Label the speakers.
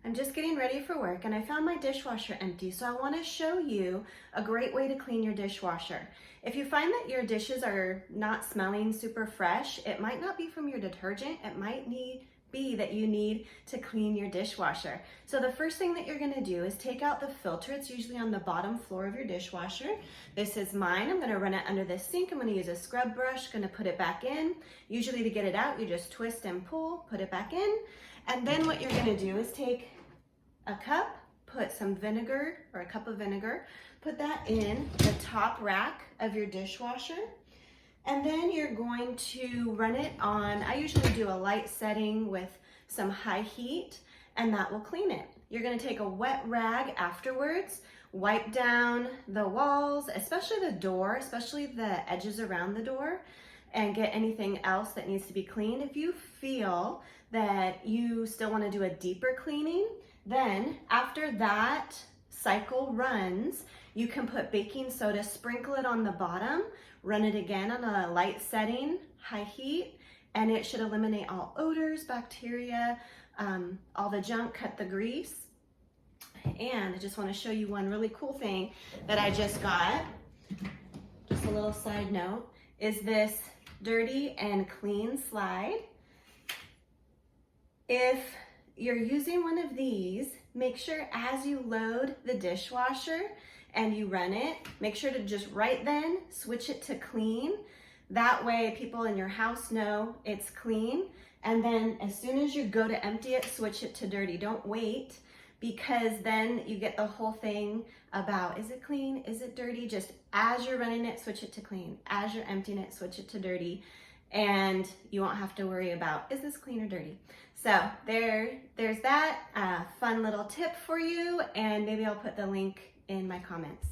Speaker 1: I'm just getting ready for work and I found my dishwasher empty, so I want to show you a great way to clean your dishwasher. If you find that your dishes are not smelling super fresh, it might not be from your detergent. It might be that you need to clean your dishwasher. So the first thing that you're going to do is take out the filter. It's usually on the bottom floor of your dishwasher. This is mine. I'm going to run it under the sink. I'm going to use a scrub brush, going to put it back in. Usually to get it out, you just twist and pull, put it back in. And then what you're going to do is take a cup, put some vinegar or a cup of vinegar, put that in the top rack of your dishwasher. And then you're going to run it on, I usually do a light setting with some high heat, and that will clean it. You're going to take a wet rag afterwards, wipe down the walls, especially the door, especially the edges around the door, and get anything else that needs to be cleaned. If you feel that you still want to do a deeper cleaning, then after that cycle runs, you can put baking soda, sprinkle it on the bottom, run it again on a light setting, high heat, and it should eliminate all odors, bacteria, all the junk, cut the grease. And I just want to show you one really cool thing that I just got. Just a little side note, is this dirty and clean slide. If you're using one of these, make sure as you load the dishwasher and you run it, make sure to just right then switch it to clean. That way people in your house know it's clean. And then as soon as you go to empty it, switch it to dirty. Don't wait, because then you get the whole thing about, is it clean, is it dirty? Just as you're running it, switch it to clean. As you're emptying it, switch it to dirty. And you won't have to worry about, is this clean or dirty? So there's that fun little tip for you, and maybe I'll put the link in my comments.